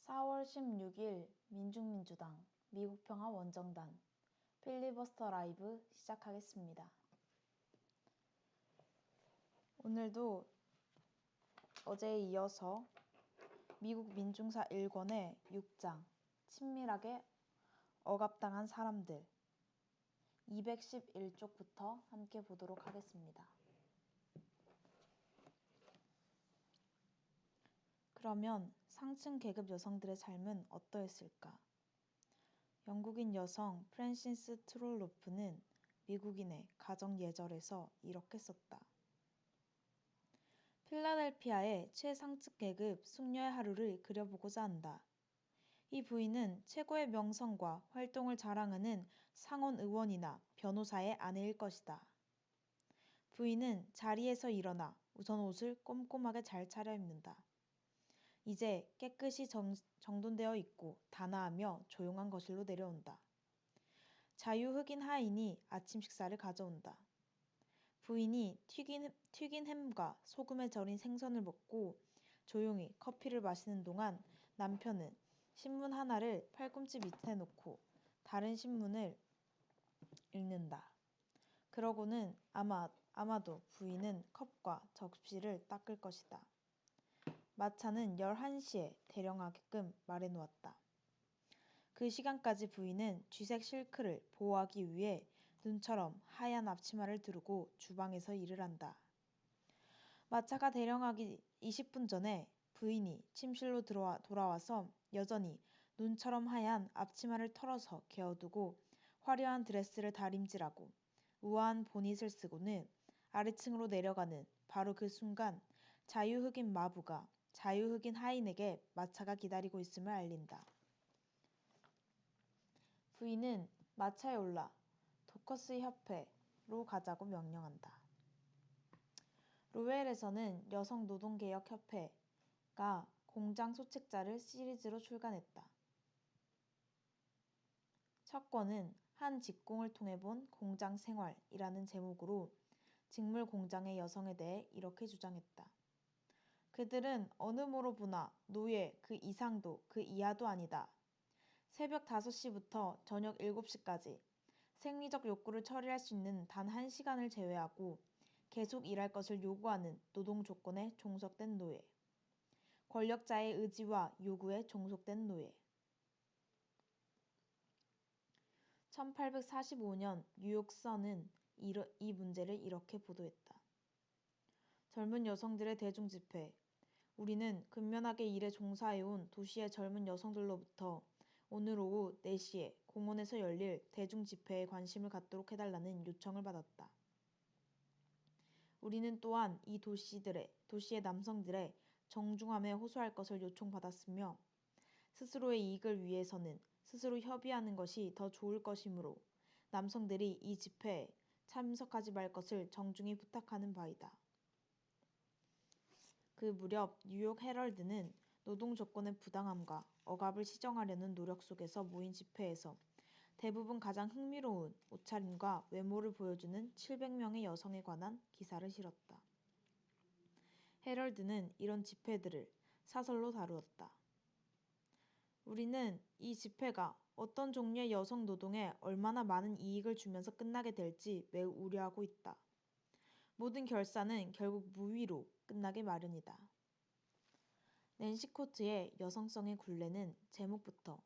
4월 16일 민중민주당 미국평화 원정단 필리버스터 라이브 시작하겠습니다. 오늘도 어제에 이어서 미국 민중사 1권의 6장 친밀하게 억압당한 사람들 211쪽부터 함께 보도록 하겠습니다. 그러면 상층 계급 여성들의 삶은 어떠했을까? 영국인 여성 프랜시스 트롤로프는 미국인의 가정 예절에서 이렇게 썼다. 필라델피아의 최상층 계급 숙녀의 하루를 그려보고자 한다. 이 부인은 최고의 명성과 활동을 자랑하는 상원 의원이나 변호사의 아내일 것이다. 부인은 자리에서 일어나 우선 옷을 꼼꼼하게 잘 차려입는다. 이제 깨끗이 정돈되어 있고 단아하며 조용한 거실로 내려온다. 자유흑인 하인이 아침 식사를 가져온다. 부인이 튀긴 햄과 소금에 절인 생선을 먹고 조용히 커피를 마시는 동안 남편은 신문 하나를 팔꿈치 밑에 놓고 다른 신문을 읽는다. 그러고는 아마도 부인은 컵과 접시를 닦을 것이다. 마차는 11시에 대령하게끔 말해놓았다. 그 시간까지 부인은 쥐색 실크를 보호하기 위해 눈처럼 하얀 앞치마를 두르고 주방에서 일을 한다. 마차가 대령하기 20분 전에 부인이 침실로 돌아와서 여전히 눈처럼 하얀 앞치마를 털어서 개어두고 화려한 드레스를 다림질하고 우아한 보닛을 쓰고는 아래층으로 내려가는 바로 그 순간 자유흑인 마부가 자유흑인 하인에게 마차가 기다리고 있음을 알린다. 부인은 마차에 올라 도커스 협회로 가자고 명령한다. 로웰에서는 여성노동개혁협회가 공장 소책자를 시리즈로 출간했다. 첫 권은 한 직공을 통해 본 공장 생활이라는 제목으로 직물 공장의 여성에 대해 이렇게 주장했다. 그들은 어느 모로 보나 노예 그 이상도 그 이하도 아니다. 새벽 5시부터 저녁 7시까지 생리적 욕구를 처리할 수 있는 단 1시간을 제외하고 계속 일할 것을 요구하는 노동 조건에 종속된 노예. 권력자의 의지와 요구에 종속된 노예. 1845년 뉴욕선은 이 문제를 이렇게 보도했다. 젊은 여성들의 대중집회. 우리는 근면하게 일에 종사해온 도시의 젊은 여성들로부터 오늘 오후 4시에 공원에서 열릴 대중집회에 관심을 갖도록 해달라는 요청을 받았다. 우리는 또한 이 도시의 남성들의 정중함에 호소할 것을 요청받았으며 스스로의 이익을 위해서는 스스로 협의하는 것이 더 좋을 것이므로 남성들이 이 집회에 참석하지 말 것을 정중히 부탁하는 바이다. 그 무렵 뉴욕 헤럴드는 노동 조건의 부당함과 억압을 시정하려는 노력 속에서 모인 집회에서 대부분 가장 흥미로운 옷차림과 외모를 보여주는 700명의 여성에 관한 기사를 실었다. 헤럴드는 이런 집회들을 사설로 다루었다. 우리는 이 집회가 어떤 종류의 여성 노동에 얼마나 많은 이익을 주면서 끝나게 될지 매우 우려하고 있다. 모든 결사는 결국 무위로 끝나기 마련이다. 낸시 코트의 여성성의 굴레는 제목부터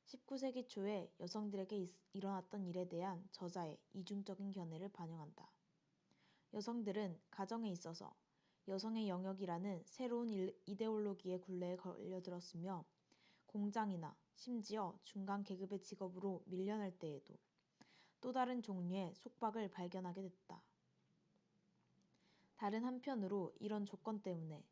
19세기 초에 여성들에게 일어났던 일에 대한 저자의 이중적인 견해를 반영한다. 여성들은 가정에 있어서 여성의 영역이라는 새로운 이데올로기의 굴레에 걸려들었으며 공장이나 심지어 중간 계급의 직업으로 밀려날 때에도 또 다른 종류의 속박을 발견하게 됐다. 다른 한편으로 이런 조건 때문에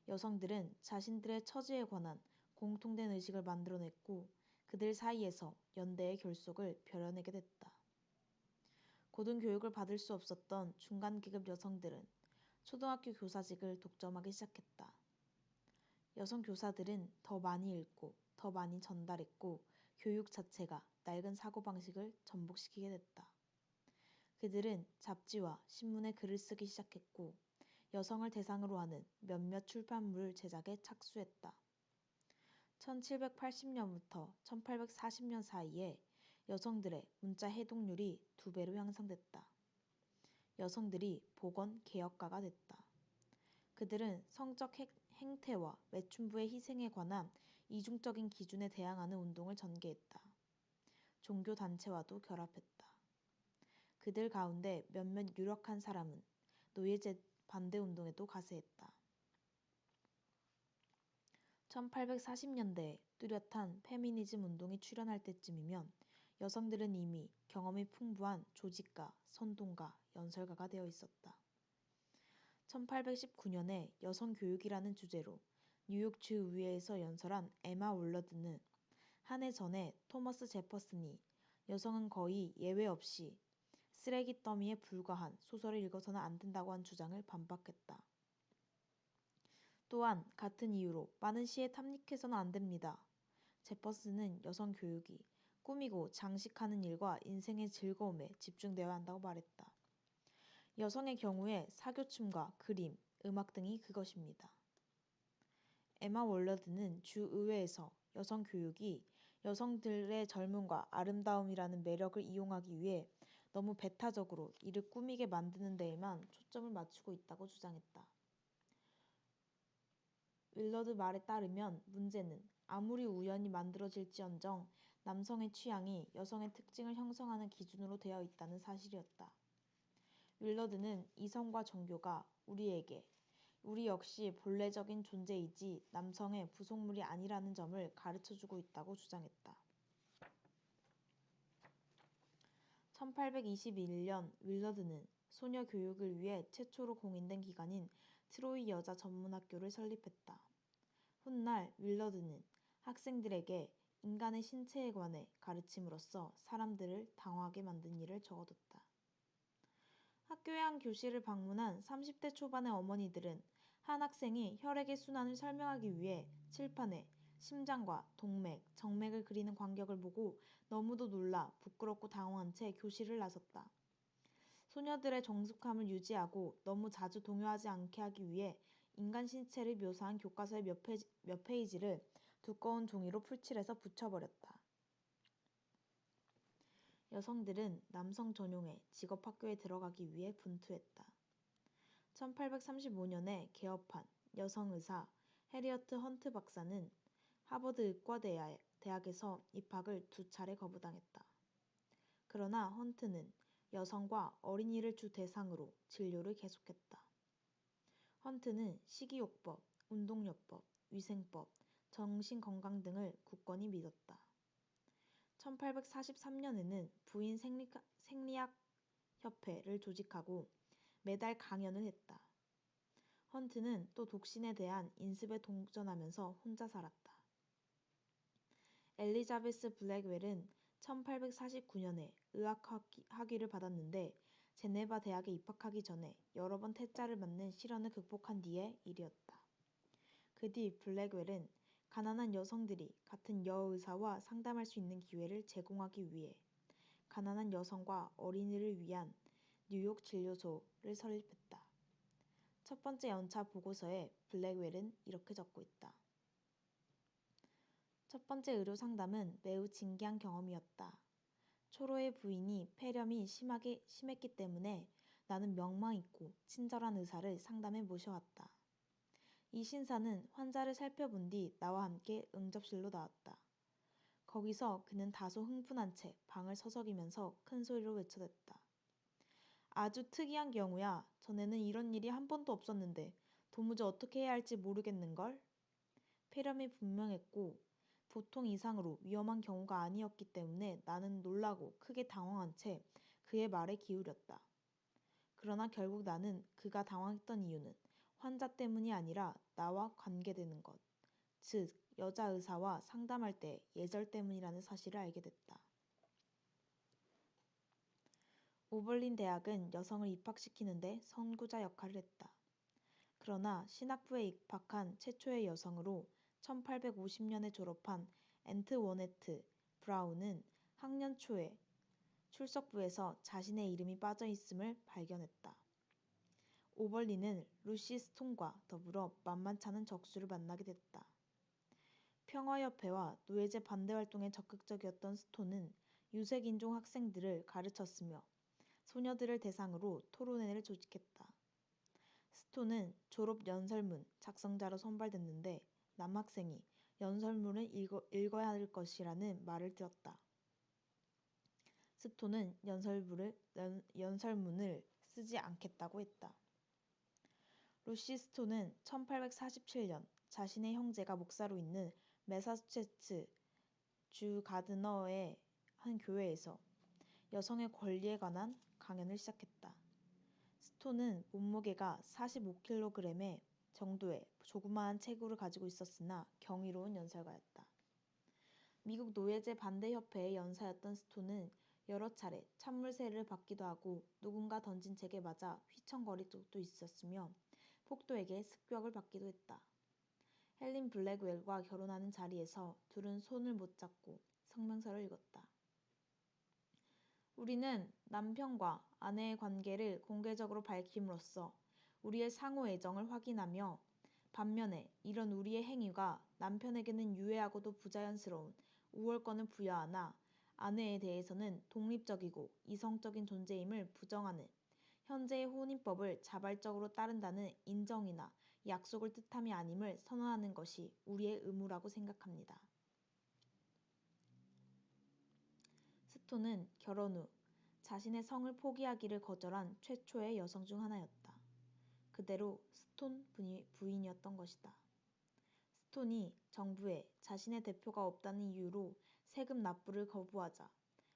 여성들은 자신들의 처지에 관한 공통된 의식을 만들어냈고 그들 사이에서 연대의 결속을 벼려내게 됐다. 고등교육을 받을 수 없었던 중간계급 여성들은 초등학교 교사직을 독점하기 시작했다. 여성 교사들은 더 많이 읽고 더 많이 전달했고 교육 자체가 낡은 사고방식을 전복시키게 됐다. 그들은 잡지와 신문에 글을 쓰기 시작했고 여성을 대상으로 하는 몇몇 출판물 제작에 착수했다. 1780년부터 1840년 사이에 여성들의 문자 해독률이 2배로 향상됐다. 여성들이 보건 개혁가가 됐다. 그들은 성적 행태와 매춘부의 희생에 관한 이중적인 기준에 대항하는 운동을 전개했다. 종교 단체와도 결합했다. 그들 가운데 몇몇 유력한 사람은 노예제 반대 운동에도 가세했다. 1840년대에 뚜렷한 페미니즘 운동이 출현할 때쯤이면 여성들은 이미 경험이 풍부한 조직가, 선동가, 연설가가 되어 있었다. 1819년에 여성교육이라는 주제로 뉴욕 주의회에서 연설한 에마 월러드는 한 해 전에 토머스 제퍼슨이 여성은 거의 예외 없이 쓰레기 더미에 불과한 소설을 읽어서는 안 된다고 한 주장을 반박했다. 또한 같은 이유로 많은 시에 탐닉해서는 안 됩니다. 제퍼슨은 여성 교육이 꾸미고 장식하는 일과 인생의 즐거움에 집중되어야 한다고 말했다. 여성의 경우에 사교춤과 그림, 음악 등이 그것입니다. 에마 월러드는 주 의회에서 여성 교육이 여성들의 젊음과 아름다움이라는 매력을 이용하기 위해 너무 배타적으로 이를 꾸미게 만드는 데에만 초점을 맞추고 있다고 주장했다. 윌러드 말에 따르면 문제는 아무리 우연히 만들어질지언정 남성의 취향이 여성의 특징을 형성하는 기준으로 되어 있다는 사실이었다. 윌러드는 이성과 종교가 우리 역시 본래적인 존재이지 남성의 부속물이 아니라는 점을 가르쳐주고 있다고 주장했다. 1821년 윌러드는 소녀 교육을 위해 최초로 공인된 기관인 트로이 여자 전문학교를 설립했다. 훗날 윌러드는 학생들에게 인간의 신체에 관해 가르침으로써 사람들을 당황하게 만든 일을 적어뒀다. 학교의 한 교실을 방문한 30대 초반의 어머니들은 한 학생이 혈액의 순환을 설명하기 위해 칠판에 심장과 동맥, 정맥을 그리는 광경을 보고 너무도 놀라 부끄럽고 당황한 채 교실을 나섰다. 소녀들의 정숙함을 유지하고 너무 자주 동요하지 않게 하기 위해 인간 신체를 묘사한 교과서의 몇 페이지를 두꺼운 종이로 풀칠해서 붙여버렸다. 여성들은 남성 전용의 직업학교에 들어가기 위해 분투했다. 1835년에 개업한 여성의사 해리어트 헌트 박사는 하버드 의과대학에서 입학을 2차례 거부당했다. 그러나 헌트는 여성과 어린이를 주 대상으로 진료를 계속했다. 헌트는 식이요법, 운동요법, 위생법, 정신건강 등을 굳건히 믿었다. 1843년에는 부인 생리학협회를 조직하고 매달 강연을 했다. 헌트는 또 독신에 대한 인습에 도전하면서 혼자 살았다. 엘리자베스 블랙웰은 1849년에 의학학위를 받았는데 제네바 대학에 입학하기 전에 여러 번 태자를 맞는 시련을 극복한 뒤의 일이었다. 그 뒤 블랙웰은 가난한 여성들이 같은 여의사와 상담할 수 있는 기회를 제공하기 위해 가난한 여성과 어린이를 위한 뉴욕 진료소를 설립했다. 첫 번째 연차 보고서에 블랙웰은 이렇게 적고 있다. 첫 번째 의료 상담은 매우 진기한 경험이었다. 초로의 부인이 폐렴이 심했기 때문에 나는 명망 있고 친절한 의사를 상담에 모셔왔다. 이 신사는 환자를 살펴본 뒤 나와 함께 응접실로 나왔다. 거기서 그는 다소 흥분한 채 방을 서성이면서 큰 소리로 외쳐댔다. 아주 특이한 경우야. 전에는 이런 일이 한 번도 없었는데 도무지 어떻게 해야 할지 모르겠는걸? 폐렴이 분명했고 보통 이상으로 위험한 경우가 아니었기 때문에 나는 놀라고 크게 당황한 채 그의 말에 기울였다. 그러나 결국 나는 그가 당황했던 이유는 환자 때문이 아니라 나와 관계되는 것, 즉 여자 의사와 상담할 때 예절 때문이라는 사실을 알게 됐다. 오벌린 대학은 여성을 입학시키는데 선구자 역할을 했다. 그러나 신학부에 입학한 최초의 여성으로 1850년에 졸업한 앤트워네트 브라운은 학년 초에 출석부에서 자신의 이름이 빠져 있음을 발견했다. 오벌린은 루시 스톤과 더불어 만만찮은 적수를 만나게 됐다. 평화협회와 노예제 반대 활동에 적극적이었던 스톤은 유색인종 학생들을 가르쳤으며 소녀들을 대상으로 토론회를 조직했다. 스톤은 졸업 연설문 작성자로 선발됐는데 남학생이 연설문을 읽어야 할 것이라는 말을 들었다. 스톤은 연설문을 쓰지 않겠다고 했다. 루시 스톤은 1847년 자신의 형제가 목사로 있는 매사추세츠 주 가드너의 한 교회에서 여성의 권리에 관한 강연을 시작했다. 스톤은 몸무게가 45kg 정도의 조그마한 체구를 가지고 있었으나 경이로운 연설가였다. 미국 노예제 반대협회의 연사였던 스톤은 여러 차례 찬물세를 받기도 하고 누군가 던진 책에 맞아 휘청거릴 적도 있었으며 폭도에게 습격을 받기도 했다. 헬린 블랙웰과 결혼하는 자리에서 둘은 손을 못 잡고 성명서를 읽었다. 우리는 남편과 아내의 관계를 공개적으로 밝힘으로써 우리의 상호 애정을 확인하며 반면에 이런 우리의 행위가 남편에게는 유해하고도 부자연스러운 우월권을 부여하나 아내에 대해서는 독립적이고 이성적인 존재임을 부정하는 현재의 혼인법을 자발적으로 따른다는 인정이나 약속을 뜻함이 아님을 선언하는 것이 우리의 의무라고 생각합니다. 스톤은 결혼 후 자신의 성을 포기하기를 거절한 최초의 여성 중 하나였다. 그대로 스톤 부인이었던 것이다. 스톤이 정부에 자신의 대표가 없다는 이유로 세금 납부를 거부하자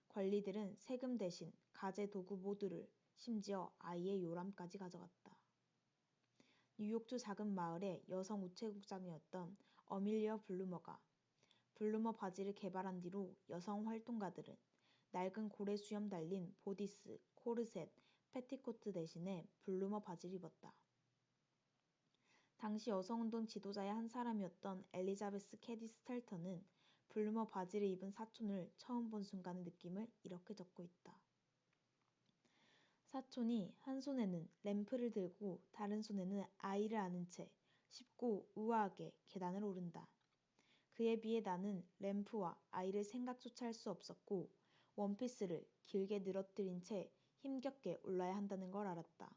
관리들은 세금 대신 가재 도구 모두를 심지어 아이의 요람까지 가져갔다. 뉴욕주 작은 마을의 여성 우체국장이었던 어밀리아 블루머가 블루머 바지를 개발한 뒤로 여성 활동가들은 낡은 고래 수염 달린 보디스, 코르셋, 패티코트 대신에 블루머 바지를 입었다. 당시 여성운동 지도자의 한 사람이었던 엘리자베스 캐디 스텔턴은 블루머 바지를 입은 사촌을 처음 본 순간의 느낌을 이렇게 적고 있다. 사촌이 한 손에는 램프를 들고 다른 손에는 아이를 안은 채 쉽고 우아하게 계단을 오른다. 그에 비해 나는 램프와 아이를 생각조차 할 수 없었고 원피스를 길게 늘어뜨린 채 힘겹게 올라야 한다는 걸 알았다.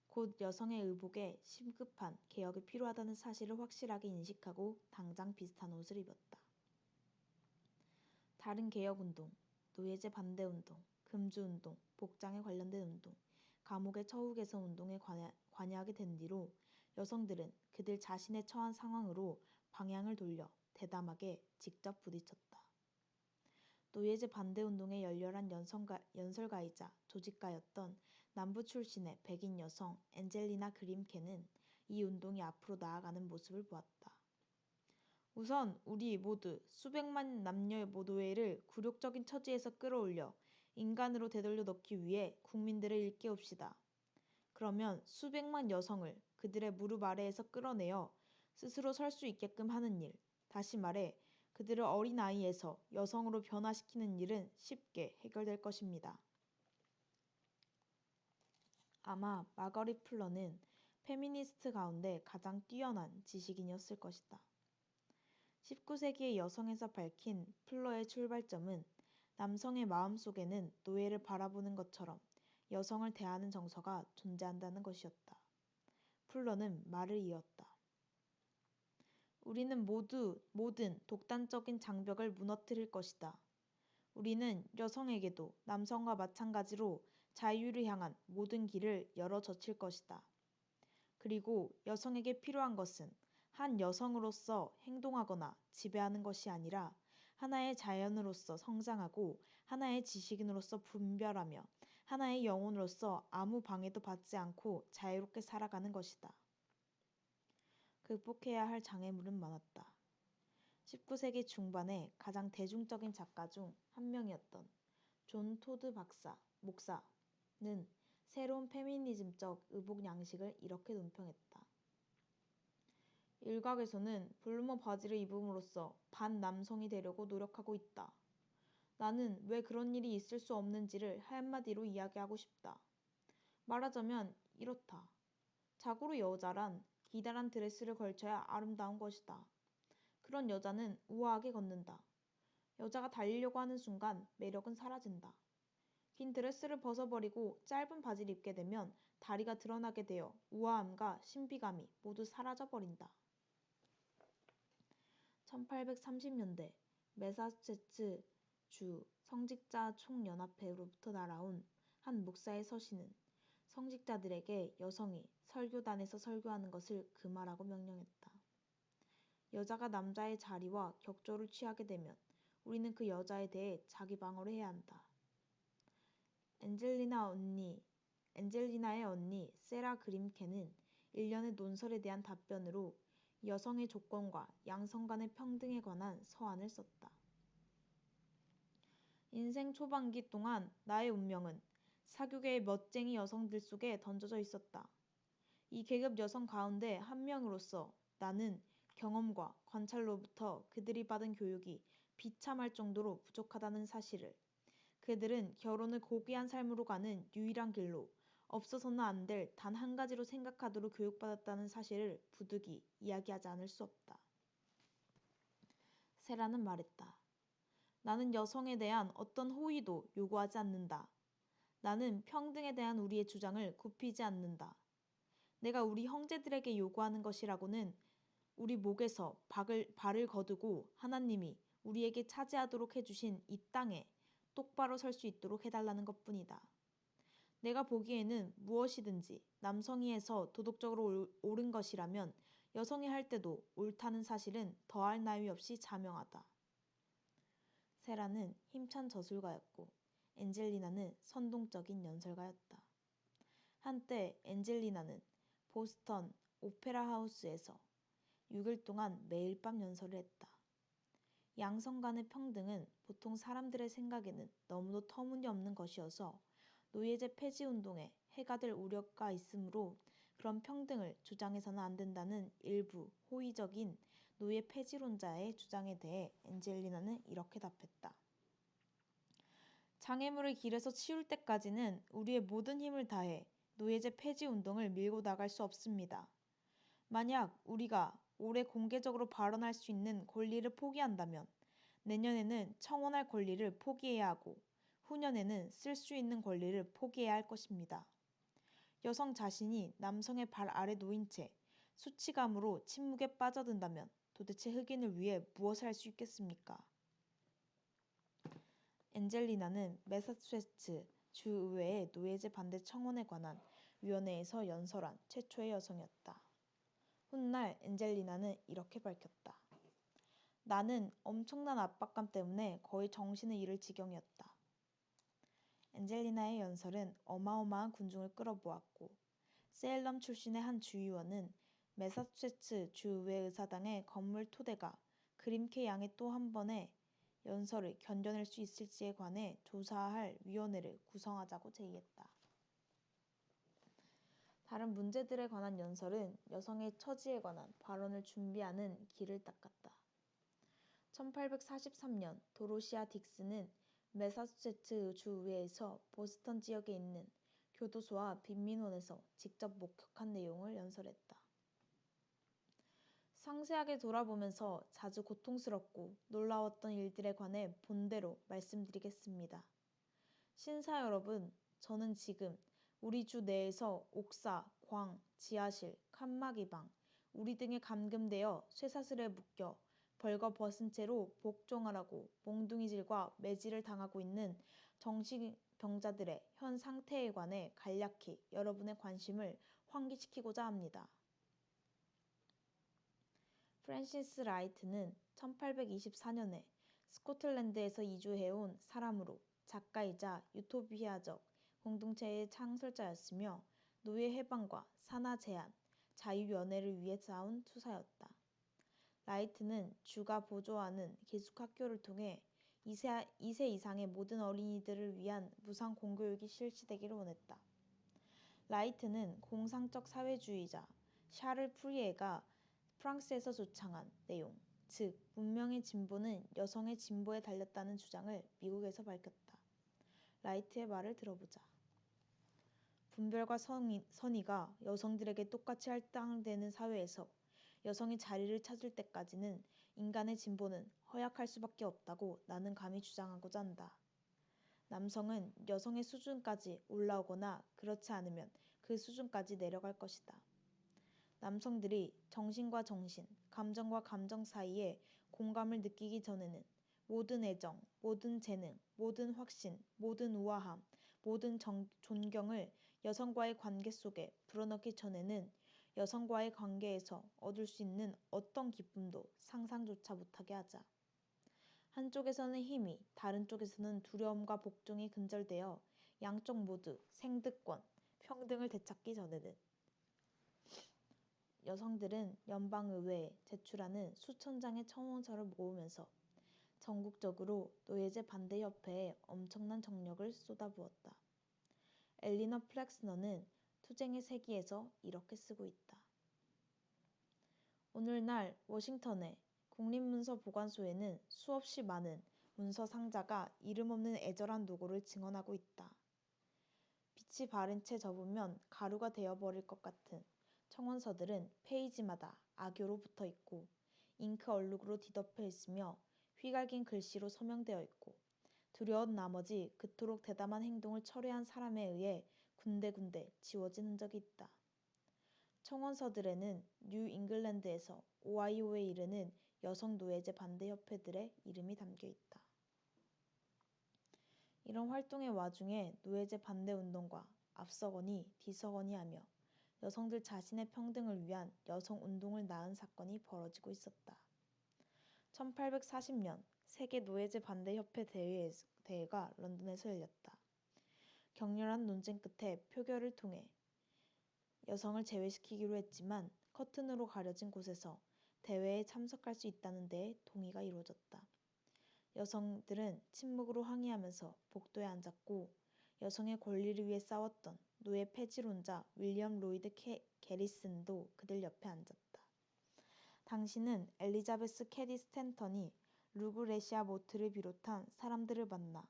곧 여성의 의복에 심급한 개혁이 필요하다는 사실을 확실하게 인식하고 당장 비슷한 옷을 입었다. 다른 개혁운동, 노예제 반대운동, 금주운동, 복장에 관련된 운동, 감옥의 처우 개선 운동에 관여하게 된 뒤로 여성들은 그들 자신의 처한 상황으로 방향을 돌려 대담하게 직접 부딪혔다. 노예제 반대운동의 열렬한 연설가이자 조직가였던 남부 출신의 백인 여성 엔젤리나 그림케는 이 운동이 앞으로 나아가는 모습을 보았다. 우선 우리 모두 수백만 남녀 노예를 굴욕적인 처지에서 끌어올려 인간으로 되돌려 넣기 위해 국민들을 일깨웁시다. 그러면 수백만 여성을 그들의 무릎 아래에서 끌어내어 스스로 설 수 있게끔 하는 일, 다시 말해 그들을 어린아이에서 여성으로 변화시키는 일은 쉽게 해결될 것입니다. 아마 마거릿 풀러는 페미니스트 가운데 가장 뛰어난 지식인이었을 것이다. 19세기의 여성에서 밝힌 풀러의 출발점은 남성의 마음속에는 노예를 바라보는 것처럼 여성을 대하는 정서가 존재한다는 것이었다. 풀러는 말을 이었다. 우리는 모든 독단적인 장벽을 무너뜨릴 것이다. 우리는 여성에게도 남성과 마찬가지로 자유를 향한 모든 길을 열어 젖힐 것이다. 그리고 여성에게 필요한 것은 한 여성으로서 행동하거나 지배하는 것이 아니라 하나의 자연으로서 성장하고 하나의 지식인으로서 분별하며 하나의 영혼으로서 아무 방해도 받지 않고 자유롭게 살아가는 것이다. 극복해야 할 장애물은 많았다. 19세기 중반의 가장 대중적인 작가 중 한 명이었던 존 토드 목사는 새로운 페미니즘적 의복 양식을 이렇게 논평했다. 일각에서는 블루머 바지를 입음으로써 반남성이 되려고 노력하고 있다. 나는 왜 그런 일이 있을 수 없는지를 한마디로 이야기하고 싶다. 말하자면 이렇다. 자고로 여자란 기다란 드레스를 걸쳐야 아름다운 것이다. 그런 여자는 우아하게 걷는다. 여자가 달리려고 하는 순간 매력은 사라진다. 긴 드레스를 벗어버리고 짧은 바지를 입게 되면 다리가 드러나게 되어 우아함과 신비감이 모두 사라져버린다. 1830년대 매사추세츠 주 성직자 총연합회로부터 날아온 한 목사의 서신은 성직자들에게 여성이 설교단에서 설교하는 것을 금하라고 명령했다. 여자가 남자의 자리와 격조를 취하게 되면 우리는 그 여자에 대해 자기 방어를 해야 한다. 엔젤리나의 언니 세라 그림케는 일련의 논설에 대한 답변으로 여성의 조건과 양성 간의 평등에 관한 서한을 썼다. 인생 초반기 동안 나의 운명은 사교계의 멋쟁이 여성들 속에 던져져 있었다. 이 계급 여성 가운데 한 명으로서 나는 경험과 관찰로부터 그들이 받은 교육이 비참할 정도로 부족하다는 사실을, 그들은 결혼을 고귀한 삶으로 가는 유일한 길로 없어서는 안 될 단 한 가지로 생각하도록 교육받았다는 사실을 부득이 이야기하지 않을 수 없다. 세라는 말했다. 나는 여성에 대한 어떤 호의도 요구하지 않는다. 나는 평등에 대한 우리의 주장을 굽히지 않는다. 내가 우리 형제들에게 요구하는 것이라고는 우리 목에서 발을 거두고 하나님이 우리에게 차지하도록 해주신 이 땅에 똑바로 설 수 있도록 해달라는 것뿐이다. 내가 보기에는 무엇이든지 남성이 해서 도덕적으로 옳은 것이라면 여성이 할 때도 옳다는 사실은 더할 나위 없이 자명하다. 세라는 힘찬 저술가였고 엔젤리나는 선동적인 연설가였다. 한때 엔젤리나는 보스턴 오페라 하우스에서 6일 동안 매일 밤 연설을 했다. 양성 간의 평등은 보통 사람들의 생각에는 너무도 터무니없는 것이어서 노예제 폐지 운동에 해가 될 우려가 있으므로 그런 평등을 주장해서는 안 된다는 일부 호의적인 노예 폐지론자의 주장에 대해 엔젤리나는 이렇게 답했다. 장애물을 길에서 치울 때까지는 우리의 모든 힘을 다해 노예제 폐지 운동을 밀고 나갈 수 없습니다. 만약 우리가 올해 공개적으로 발언할 수 있는 권리를 포기한다면 내년에는 청원할 권리를 포기해야 하고 후년에는 쓸 수 있는 권리를 포기해야 할 것입니다. 여성 자신이 남성의 발 아래 놓인 채 수치감으로 침묵에 빠져든다면 도대체 흑인을 위해 무엇을 할 수 있겠습니까? 엔젤리나는 매사추세츠 주의회의 노예제 반대 청원에 관한 위원회에서 연설한 최초의 여성이었다. 훗날 엔젤리나는 이렇게 밝혔다. 나는 엄청난 압박감 때문에 거의 정신을 잃을 지경이었다. 엔젤리나의 연설은 어마어마한 군중을 끌어모았고 세일럼 출신의 한 주의원은 매사추세츠 주의회 의사당의 건물 토대가 그림케 양의 또 한 번의 연설을 견뎌낼 수 있을지에 관해 조사할 위원회를 구성하자고 제의했다. 다른 문제들에 관한 연설은 여성의 처지에 관한 발언을 준비하는 길을 닦았다. 1843년 도로시아 딕스는 매사추세츠 주의회에서 보스턴 지역에 있는 교도소와 빈민원에서 직접 목격한 내용을 연설했다. 상세하게 돌아보면서 자주 고통스럽고 놀라웠던 일들에 관해 본대로 말씀드리겠습니다. 신사 여러분, 저는 지금 우리 주 내에서 옥사, 광, 지하실, 칸막이 방, 우리 등에 감금되어 쇠사슬에 묶여 벌거벗은 채로 복종하라고 몽둥이질과 매질을 당하고 있는 정신병자들의 현 상태에 관해 간략히 여러분의 관심을 환기시키고자 합니다. 프랜시스 라이트는 1824년에 스코틀랜드에서 이주해온 사람으로 작가이자 유토피아적 공동체의 창설자였으며 노예 해방과 산하 제한, 자유연애를 위해 싸운 투사였다. 라이트는 주가 보조하는 기숙학교를 통해 2세 이상의 모든 어린이들을 위한 무상 공교육이 실시되기를 원했다. 라이트는 공상적 사회주의자 샤를 푸리에가 프랑스에서 조창한 내용, 즉 문명의 진보는 여성의 진보에 달렸다는 주장을 미국에서 밝혔다. 라이트의 말을 들어보자. 분별과 선의가 여성들에게 똑같이 할당되는 사회에서 여성이 자리를 찾을 때까지는 인간의 진보는 허약할 수밖에 없다고 나는 감히 주장하고자 한다. 남성은 여성의 수준까지 올라오거나 그렇지 않으면 그 수준까지 내려갈 것이다. 남성들이 정신과 정신, 감정과 감정 사이에 공감을 느끼기 전에는 모든 애정, 모든 재능, 모든 확신, 모든 우아함, 모든 존경을 여성과의 관계 속에 불어넣기 전에는 여성과의 관계에서 얻을 수 있는 어떤 기쁨도 상상조차 못하게 하자. 한쪽에서는 힘이, 다른 쪽에서는 두려움과 복종이 근절되어 양쪽 모두 생득권, 평등을 되찾기 전에는 여성들은 연방의회에 제출하는 수천 장의 청원서를 모으면서 전국적으로 노예제 반대 협회에 엄청난 정력을 쏟아부었다. 엘리너 플렉스너는 투쟁의 세기에서 이렇게 쓰고 있다. 오늘날 워싱턴의 국립문서보관소에는 수없이 많은 문서 상자가 이름 없는 애절한 노고를 증언하고 있다. 빛이 바른 채 접으면 가루가 되어버릴 것 같은 청원서들은 페이지마다 악교로 붙어 있고 잉크 얼룩으로 뒤덮여 있으며 휘갈긴 글씨로 서명되어 있고 두려운 나머지 그토록 대담한 행동을 철회한 사람에 의해 군데군데 지워진 흔적이 있다. 청원서들에는 뉴 잉글랜드에서 오하이오에 이르는 여성 노예제 반대 협회들의 이름이 담겨 있다. 이런 활동의 와중에 노예제 반대 운동과 앞서거니 뒤서거니 하며 여성들 자신의 평등을 위한 여성 운동을 낳은 사건이 벌어지고 있었다. 1840년 세계 노예제 반대 협회 대회가 런던에서 열렸다. 격렬한 논쟁 끝에 표결을 통해 여성을 제외시키기로 했지만 커튼으로 가려진 곳에서 대회에 참석할 수 있다는 데에 동의가 이루어졌다. 여성들은 침묵으로 항의하면서 복도에 앉았고 여성의 권리를 위해 싸웠던 노예 폐지론자 윌리엄 로이드 게리슨도 그들 옆에 앉았다. 당시는 엘리자베스 캐디 스탠턴이 루그레시아 모트를 비롯한 사람들을 만나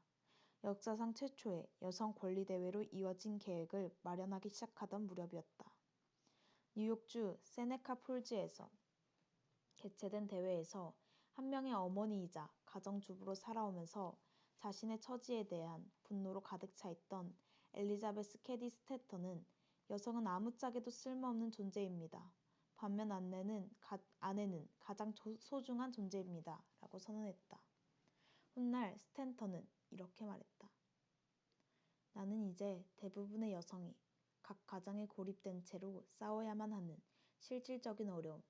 역사상 최초의 여성 권리 대회로 이어진 계획을 마련하기 시작하던 무렵이었다. 뉴욕주 세네카 폴즈에서 개최된 대회에서 한 명의 어머니이자 가정주부로 살아오면서 자신의 처지에 대한 분노로 가득 차 있던 엘리자베스 캐디 스탠턴은 여성은 아무짝에도 쓸모없는 존재입니다. 반면 아내는 가장 소중한 존재입니다. 라고 선언했다. 훗날 스탠턴은 이렇게 말했다. 나는 이제 대부분의 여성이 각 가정에 고립된 채로 싸워야만 하는 실질적인 어려움,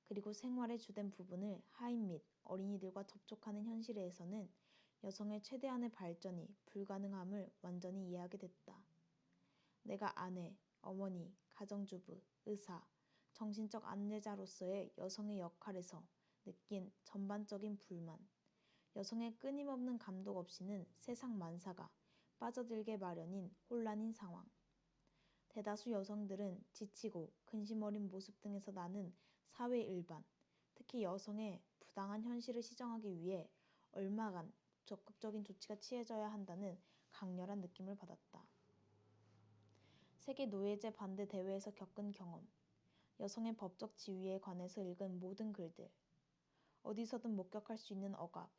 그리고 생활의 주된 부분을 하인 및 어린이들과 접촉하는 현실에서는 여성의 최대한의 발전이 불가능함을 완전히 이해하게 됐다. 내가 아내, 어머니, 가정주부, 의사, 정신적 안내자로서의 여성의 역할에서 느낀 전반적인 불만, 여성의 끊임없는 감독 없이는 세상 만사가 빠져들게 마련인 혼란인 상황. 대다수 여성들은 지치고 근심 어린 모습 등에서 나는 사회 일반, 특히 여성의 부당한 현실을 시정하기 위해 얼마간 적극적인 조치가 취해져야 한다는 강렬한 느낌을 받았다. 세계 노예제 반대 대회에서 겪은 경험, 여성의 법적 지위에 관해서 읽은 모든 글들, 어디서든 목격할 수 있는 억압,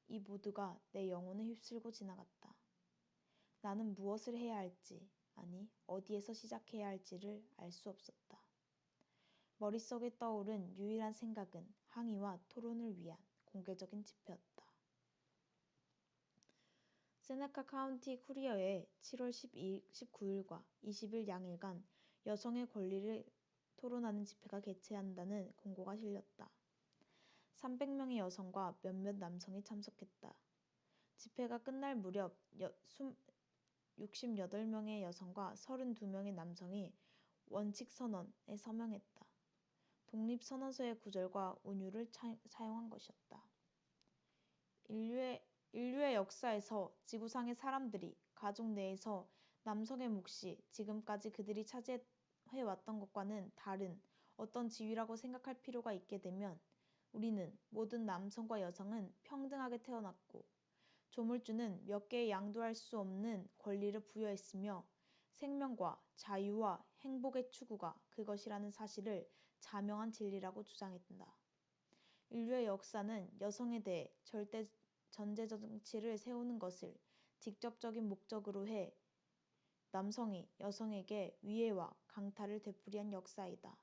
이 모두가 내 영혼을 휩쓸고 지나갔다. 나는 무엇을 해야 할지, 아니 어디에서 시작해야 할지를 알 수 없었다. 머릿속에 떠오른 유일한 생각은 항의와 토론을 위한 공개적인 집회였다. 세네카 카운티 쿠리어에 7월 19일과 20일 양일간 여성의 권리를 토론하는 집회가 개최한다는 공고가 실렸다. 300명의 여성과 몇몇 남성이 참석했다. 집회가 끝날 무렵 68명의 여성과 32명의 남성이 원칙선언에 서명했다. 독립선언서의 구절과 운율을 사용한 것이었다. 인류의 역사에서 지구상의 사람들이 가족 내에서 남성의 몫이 지금까지 그들이 차지해왔던 것과는 다른 어떤 지위라고 생각할 필요가 있게 되면 우리는 모든 남성과 여성은 평등하게 태어났고 조물주는 몇 개의 양도할 수 없는 권리를 부여했으며 생명과 자유와 행복의 추구가 그것이라는 사실을 자명한 진리라고 주장했다. 인류의 역사는 여성에 대해 절대 전제 정치를 세우는 것을 직접적인 목적으로 해 남성이 여성에게 위해와 강탈을 되풀이한 역사이다.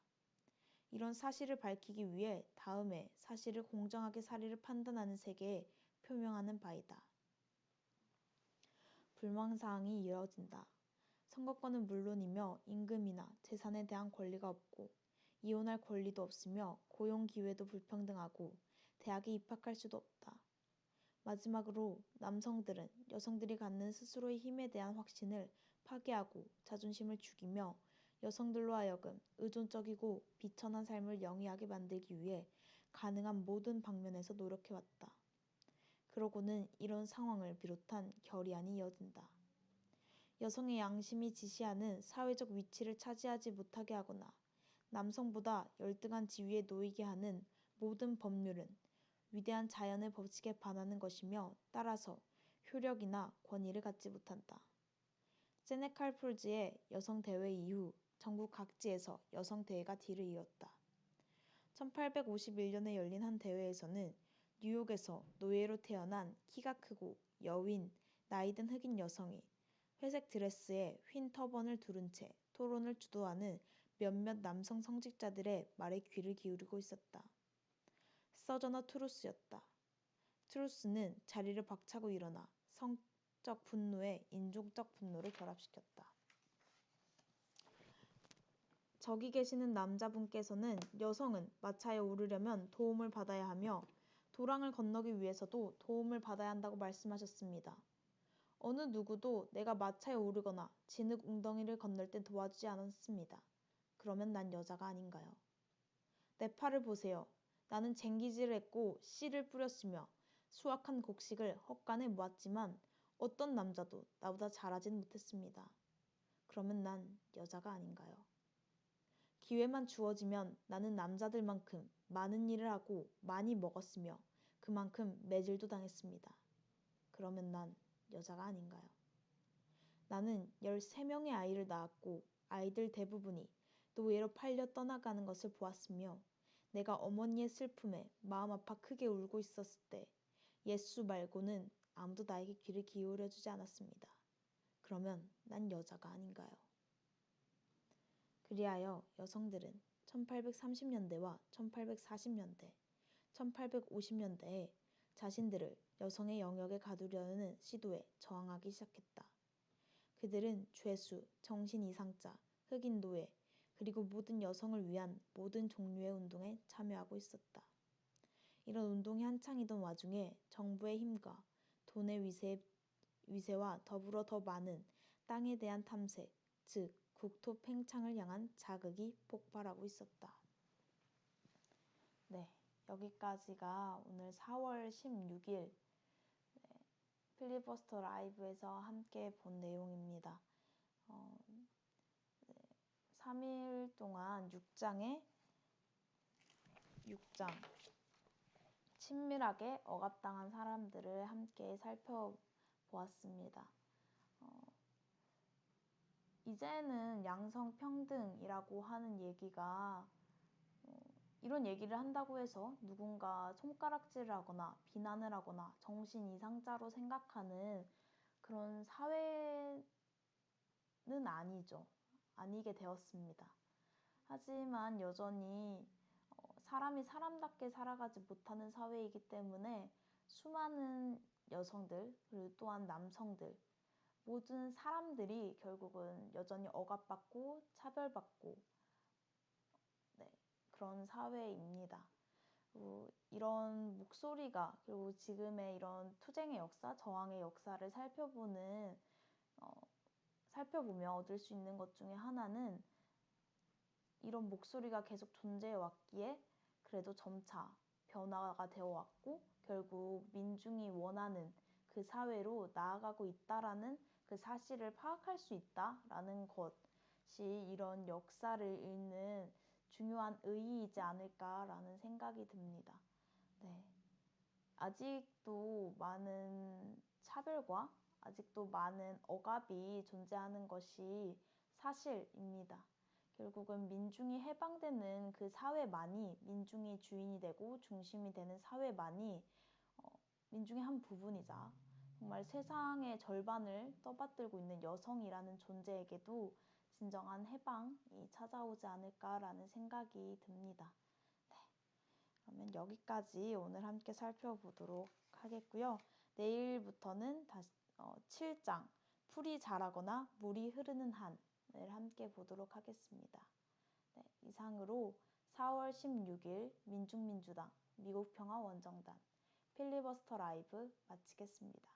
이런 사실을 밝히기 위해 다음에 사실을 공정하게 사리를 판단하는 세계에 표명하는 바이다. 불망사항이 이뤄진다. 선거권은 물론이며 임금이나 재산에 대한 권리가 없고 이혼할 권리도 없으며 고용 기회도 불평등하고 대학에 입학할 수도 없다. 마지막으로 남성들은 여성들이 갖는 스스로의 힘에 대한 확신을 파괴하고 자존심을 죽이며 여성들로 하여금 의존적이고 비천한 삶을 영위하게 만들기 위해 가능한 모든 방면에서 노력해왔다. 그러고는 이런 상황을 비롯한 결의안이 이어진다. 여성의 양심이 지시하는 사회적 위치를 차지하지 못하게 하거나 남성보다 열등한 지위에 놓이게 하는 모든 법률은 위대한 자연의 법칙에 반하는 것이며 따라서 효력이나 권위를 갖지 못한다. 세네칼 폴즈의 여성 대회 이후 전국 각지에서 여성 대회가 뒤를 이었다. 1851년에 열린 한 대회에서는 뉴욕에서 노예로 태어난 키가 크고 여윈, 나이든 흑인 여성이 회색 드레스에 흰 터번을 두른 채 토론을 주도하는 몇몇 남성 성직자들의 말에 귀를 기울이고 있었다. 서저너 트루스였다. 트루스는 자리를 박차고 일어나 성적 분노에 인종적 분노를 결합시켰다. 저기 계시는 남자분께서는 여성은 마차에 오르려면 도움을 받아야 하며 도랑을 건너기 위해서도 도움을 받아야 한다고 말씀하셨습니다. 어느 누구도 내가 마차에 오르거나 진흙 웅덩이를 건널 때 도와주지 않았습니다. 그러면 난 여자가 아닌가요? 내 팔을 보세요. 나는 쟁기질을 했고 씨를 뿌렸으며 수확한 곡식을 헛간에 모았지만 어떤 남자도 나보다 잘하진 못했습니다. 그러면 난 여자가 아닌가요? 기회만 주어지면 나는 남자들만큼 많은 일을 하고 많이 먹었으며 그만큼 매질도 당했습니다. 그러면 난 여자가 아닌가요? 나는 13명의 아이를 낳았고 아이들 대부분이 노예로 팔려 떠나가는 것을 보았으며 내가 어머니의 슬픔에 마음 아파 크게 울고 있었을 때 예수 말고는 아무도 나에게 귀를 기울여주지 않았습니다. 그러면 난 여자가 아닌가요? 그리하여 여성들은 1830년대와 1840년대, 1850년대에 자신들을 여성의 영역에 가두려는 시도에 저항하기 시작했다. 그들은 죄수, 정신 이상자, 흑인 노예, 그리고 모든 여성을 위한 모든 종류의 운동에 참여하고 있었다. 이런 운동이 한창이던 와중에 정부의 힘과 돈의 위세와 더불어 더 많은 땅에 대한 탐색, 즉 국토 팽창을 향한 자극이 폭발하고 있었다. 네, 여기까지가 오늘 4월 16일 필리버스터 라이브에서 함께 본 내용입니다. 3일 동안 6장 친밀하게 억압당한 사람들을 함께 살펴보았습니다. 이제는 양성평등이라고 하는 얘기가 이런 얘기를 한다고 해서 누군가 손가락질을 하거나 비난을 하거나 정신 이상자로 생각하는 그런 사회는 아니죠. 아니게 되었습니다. 하지만 여전히 사람이 사람답게 살아가지 못하는 사회이기 때문에 수많은 여성들 그리고 또한 남성들 모든 사람들이 결국은 여전히 억압받고 차별받고 그런 사회입니다. 이런 목소리가 그리고 지금의 이런 투쟁의 역사, 저항의 역사를 살펴보며 얻을 수 있는 것 중에 하나는 이런 목소리가 계속 존재해 왔기에 그래도 점차 변화가 되어 왔고 결국 민중이 원하는 그 사회로 나아가고 있다라는 그 사실을 파악할 수 있다라는 것이 이런 역사를 읽는 중요한 의의이지 않을까라는 생각이 듭니다. 네. 아직도 많은 차별과 아직도 많은 억압이 존재하는 것이 사실입니다. 결국은 민중이 해방되는 그 사회만이 민중이 주인이 되고 중심이 되는 사회만이 민중의 한 부분이자 정말 세상의 절반을 떠받들고 있는 여성이라는 존재에게도 진정한 해방이 찾아오지 않을까라는 생각이 듭니다. 네, 그러면 여기까지 오늘 함께 살펴보도록 하겠고요. 내일부터는 다시 7장 풀이 자라거나 물이 흐르는 한을 함께 보도록 하겠습니다. 네, 이상으로 4월 16일 민중민주당 미국평화원정단 필리버스터 라이브 마치겠습니다.